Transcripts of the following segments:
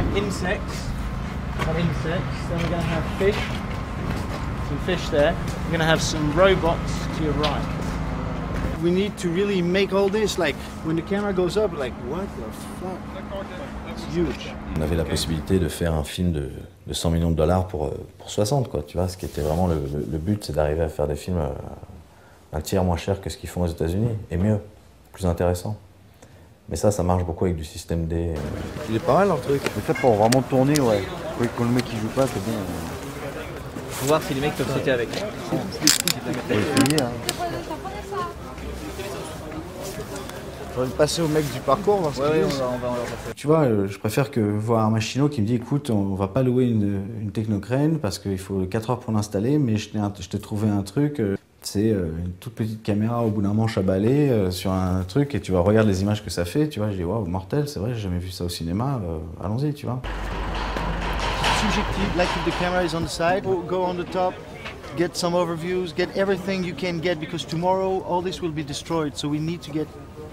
have insects. Then we're going to have fish. Some fish there. We're going to have some robots to your right. We need to really make all this, like, when the camera goes up, like, what the fuck? It's huge. On avait la possibilité de faire un film de 100 millions de dollars pour 60, quoi, tu vois, ce qui était vraiment le but, c'est d'arriver à faire des films un tiers moins cher que ce qu'ils font aux États-Unis, et mieux, plus intéressant. Mais ça marche beaucoup avec du système D. Il est pas mal, leur truc. Mais ça, pour vraiment tourner, ouais. Quand le mec il joue pas, c'est bon. Faut voir si les mecs peuvent sauter avec. Faut essayer, hein. On va passer au mec du parcours, voir ce qu'il dit. On va leur passer. Tu vois, je préfère que voir un machinot qui me dit écoute, on va pas louer une technocrane parce qu'il faut 4 heures pour l'installer, mais je t'ai trouvé un truc, c'est une toute petite caméra au bout d'un manche à balai sur un truc et tu vas regarder les images que ça fait, tu vois, je dis waouh, mortel, c'est vrai, j'ai jamais vu ça au cinéma, allons-y, tu vois. Subjective, like if the camera is on the side, go on the top, get some overviews, get everything you can get because tomorrow all this will be destroyed, so we need to get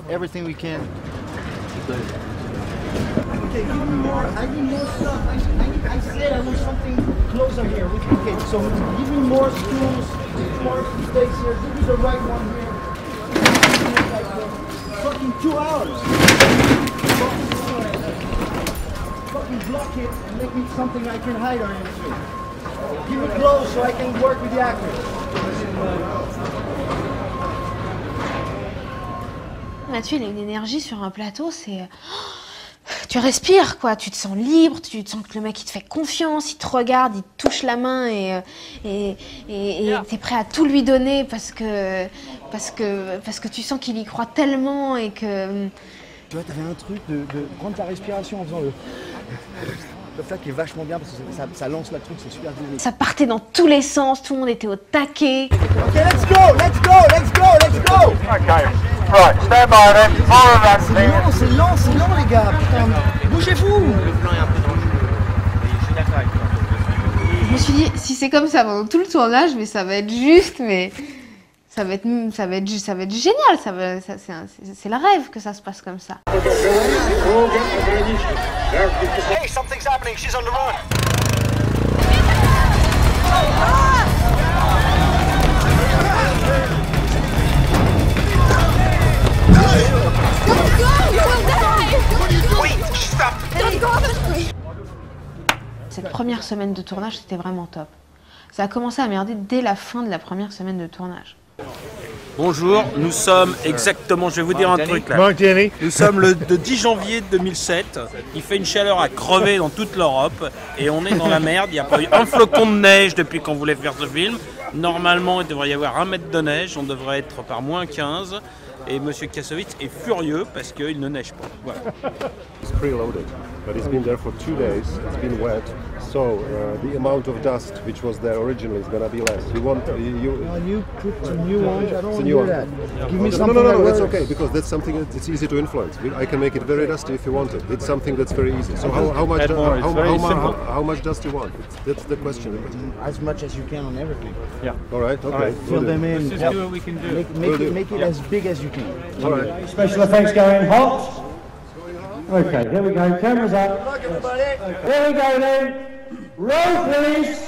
everything we can. Okay, give me more. I need more stuff. I said I want something closer here. Okay, so give me more stools, more space here. Give me the right one here. Fucking 2 hours. Fucking block it and make me something I can hide on it. Give it close so I can work with the actors. Mathieu, il a une énergie sur un plateau, c'est... Tu respires, quoi, tu te sens libre, tu te sens que le mec, il te fait confiance, il te regarde, il te touche la main et t'es prêt à tout lui donner parce que tu sens qu'il y croit tellement et que... Tu vois, t'avais un truc de prendre ta respiration en faisant le... Comme ça qui est vachement bien parce que ça lance la truc, c'est super dynamique. Ça partait dans tous les sens, tout le monde était au taquet. Ok, let's go, let's go, let's go, let's go. Okay, right, stand by then, follow that thing. C'est lent les gars, putain, bougez-vous. Le plan est un peu dangereux. Je suis d'accord avec toi. Je me suis dit, si c'est comme ça pendant tout le tournage, mais ça va être juste, mais... Ça va être génial, c'est le rêve que ça se passe comme ça. Hey, something's happening, she's on the run. Cette première semaine de tournage, c'était vraiment top. Ça a commencé à merder dès la fin de la première semaine de tournage. Bonjour, nous sommes exactement, je vais vous dire un truc là. Nous sommes le 10 janvier 2007, il fait une chaleur à crever dans toute l'Europe et on est dans la merde, il n'y a pas eu un flocon de neige depuis qu'on voulait faire ce film. Normalement il devrait y avoir 1 mètre de neige, on devrait être par moins 15 et Monsieur Kassovitz est furieux parce qu'il ne neige pas. Voilà. It's preloaded, but it's been there for 2 days, it's been wet, so the amount of dust which was there originally is going to be less. You want You put some new ones, I don't want to new do that. Give me no, something no, that it's works. okay, because that's something that's easy to influence. I can make it very dusty if you want it. It's something that's very easy. So how much dust you want? That's the question. As much as you can on everything. Yeah. All right, okay. Fill them in. Let's just do what we can do. Make it as big as you can. All right. Special effects going hot. Okay, here we go. Cameras up. Good luck, everybody. Here we go then. Roll, please.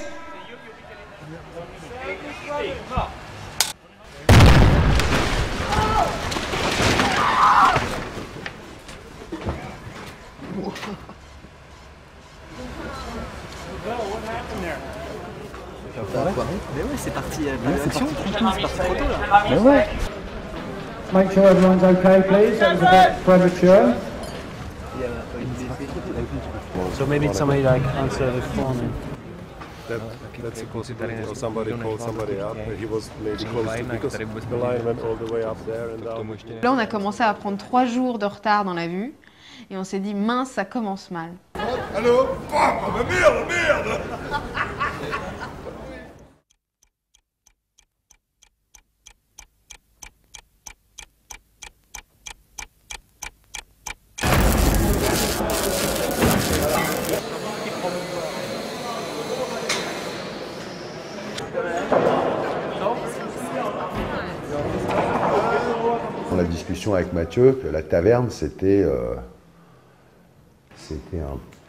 Mais ouais, c'est parti. C'est parti trop tôt là. Mais ouais. Make sure everyone's okay, please. That was a bit premature. So maybe somebody like answer the phone. That's a possibility. Or somebody called somebody up. He was maybe close to, because the line went all the way up there and down. Là, on a commencé à prendre 3 jours de retard dans la vue et on s'est dit mince, ça commence mal. Allô? Oh, merde! La discussion avec Mathieu, que la taverne, c'était un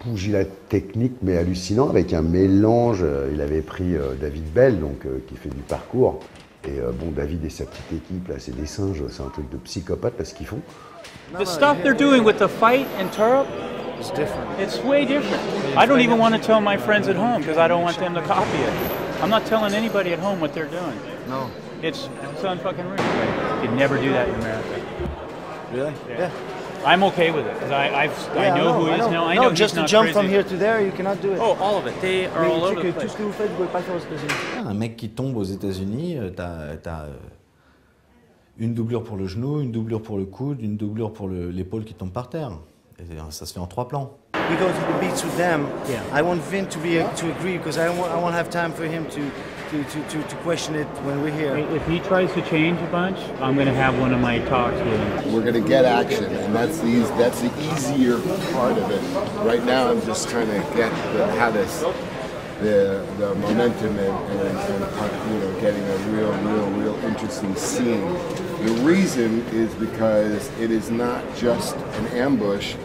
pugilat technique mais hallucinant avec un mélange. Il avait pris David Bell, donc, qui fait du parcours. Et bon, David et sa petite équipe, là, c'est des singes, c'est un truc de psychopathe là, ce qu'ils font. The stuff they're doing with the fight and turf, it's different. It's way different. I don't even want to tell my friends at home because I don't want them to copy it. I'm not telling anybody at home what they're doing. No. It's unfucking real. You'd never do that in America. Really? Yeah. I'm okay with it because I know who it is now. I know no, just to jump from here to there, you cannot do it. Oh, all of it. They are all over the place. Tout ce que vous faites, vous pouvez pas le faire aux États-Unis. Un mec qui tombe aux États-Unis, t'as une doublure pour le genou, une doublure pour le coude, une doublure pour l'épaule qui tomb par terre. Et ça se fait en 3 plans. We go to the beach with them. Yeah. I want Vin to agree because I won't have time for him to question it when we're here. If he tries to change a bunch, I'm going to have one of my talks with him. We're going to get action, and that's the easier part of it. Right now, I'm just trying to get the momentum and getting a real interesting scene. The reason is because it is not just an ambush.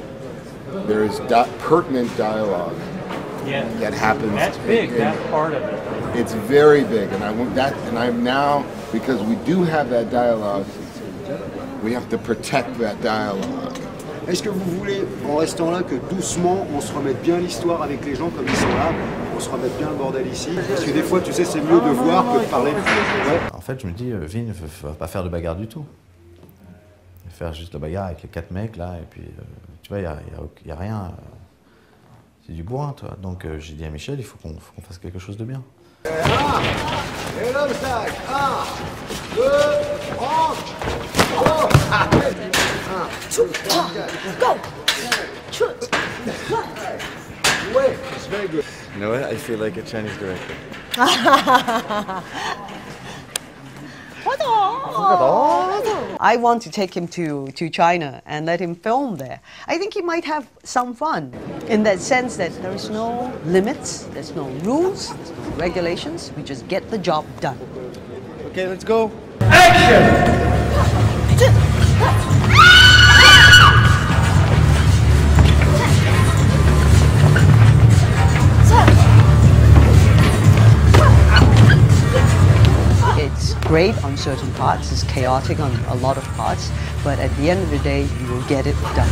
There is pertinent dialogue that happens. That's big. That's part of it. It's very big, and I want that. And I'm now, because we do have that dialogue, we have to protect that dialogue. Est-ce que vous voulez, en restant là, que doucement, on se remette bien l'histoire avec les gens comme ils sont là, on se remette bien le bordel ici? Parce que des fois, tu sais, c'est mieux de voir que de parler. Ouais. En fait, je me dis, Vin ne va pas faire de bagarre du tout. Il va faire juste la bagarre avec les 4 mecs là, et puis, tu vois, il n'y a rien. C'est du bourrin, toi. Donc, j'ai dit à Michel, il faut qu'on fasse quelque chose de bien. Et l'obstacle, 1, 2, 30, go! It's very good. You know what? I feel like a Chinese director. I want to take him to China and let him film there. I think he might have some fun in that sense that there is no limits, there's no rules, there's no regulations. We just get the job done. Okay, let's go. It's great on certain parts, it's chaotic on a lot of parts, but at the end of the day, you will get it done.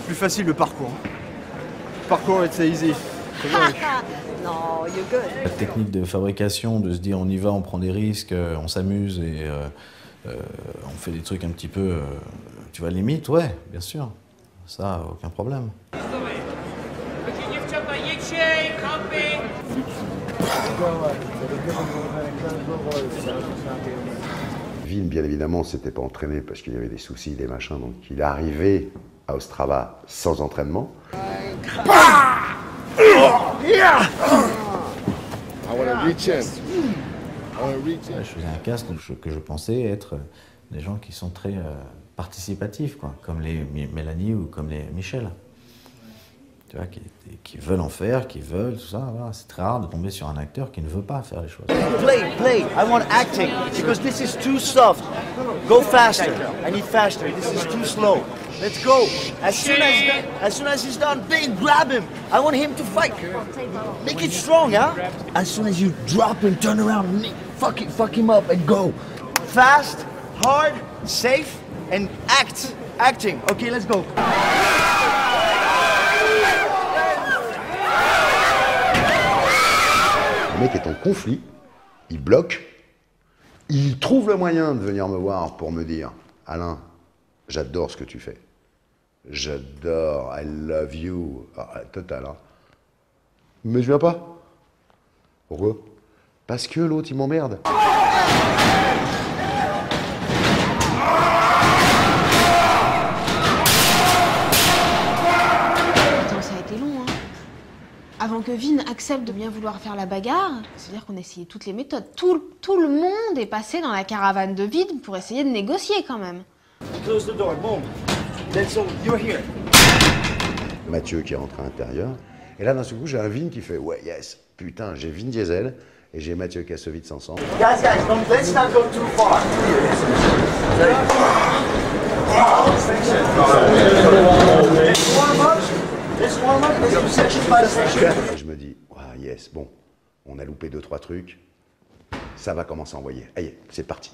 Plus facile le parcours. Parcours, it's easy. No, you're good. La technique de fabrication, de se dire on y va, on prend des risques, on s'amuse et on fait des trucs un petit peu, tu vois, limite, ouais, bien sûr. Ça, aucun problème. Vin, bien évidemment, s'était pas entraîné parce qu'il y avait des soucis, des machins, donc il est arrivé à Ostrava sans entraînement. Je faisais un cast que je pensais être des gens qui sont très participatifs, quoi, comme les Mélanie ou comme les Michel. Tu vois, qui veulent en faire, qui veulent, tout ça. Voilà. C'est très rare de tomber sur un acteur qui ne veut pas faire les choses. Play. I want acting because this is too soft. Go faster. I need faster. This is too slow. Let's go. As soon as he's done, big, grab him. I want him to fight. Make it strong, huh? As soon as you drop him, turn around, fuck him up and go. Fast, hard, safe, and acting. Okay, let's go. Le mec est en conflit, il bloque, il trouve le moyen de venir me voir pour me dire « Alain, j'adore ce que tu fais. J'adore, I love you. » Total, hein. Mais je viens pas. Pourquoi? Parce que l'autre, il m'emmerde. Avant que Vin accepte de bien vouloir faire la bagarre, c'est-à-dire qu'on a essayé toutes les méthodes. Tout le monde est passé dans la caravane de Vin pour essayer de négocier quand même. Close the door, boom. Then so you're here. Mathieu qui est rentré à l'intérieur. Et là, d'un seul coup, j'ai un Vin qui fait « Ouais, yes, putain, j'ai Vin Diesel. Et j'ai Mathieu Kassovitz ensemble. Guys, let's not go too far. Et je me dis, ah, yes, bon, on a loupé 2-3 trucs, ça va commencer à envoyer. Allez, c'est parti.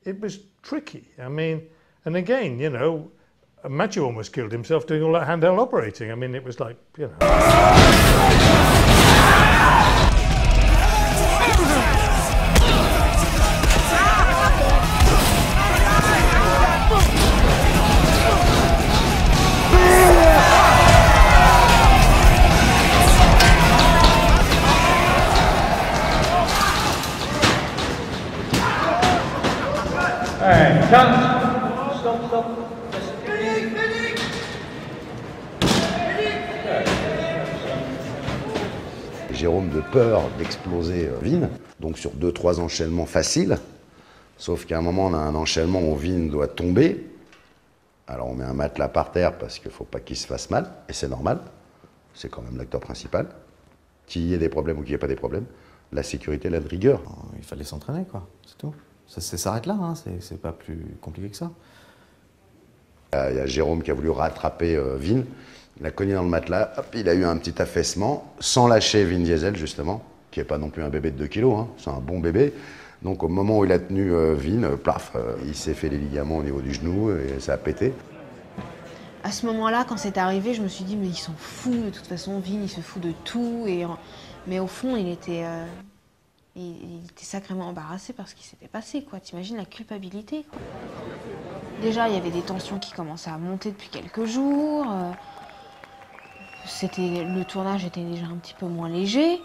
It was tricky. I mean, and again, you know, Matthew almost killed himself doing all that handheld operating. I mean, it was like, you know. And cut. Stop. Jérôme de peur d'exploser Vin, donc sur 2-3 enchaînements faciles, sauf qu'à un moment on a un enchaînement où Vin doit tomber, alors on met un matelas par terre parce qu'il ne faut pas qu'il se fasse mal, et c'est normal, c'est quand même l'acteur principal, qu'il y ait des problèmes ou qu'il n'y ait pas des problèmes, la sécurité, la rigueur. Il fallait s'entraîner, quoi, c'est tout. Ça s'arrête là, hein. C'est pas plus compliqué que ça. Il y a Jérôme qui a voulu rattraper Vin, il a cogné dans le matelas, hop, il a eu un petit affaissement, sans lâcher Vin Diesel justement, qui n'est pas non plus un bébé de 2 kilos, hein, c'est un bon bébé. Donc au moment où il a tenu Vin, plaf, il s'est fait les ligaments au niveau du genou et ça a pété. À ce moment-là, quand c'est arrivé, je me suis dit, mais ils sont fous, de toute façon, Vin, il se fout de tout. Mais au fond, il était sacrément embarrassé par ce qui s'était passé, quoi. T'imagines la culpabilité, quoi. Déjà, il y avait des tensions qui commençaient à monter depuis quelques jours. Le tournage était déjà un petit peu moins léger.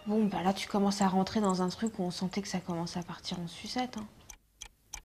Bon, bah là, tu commences à rentrer dans un truc où on sentait que ça commençait à partir en sucette, hein.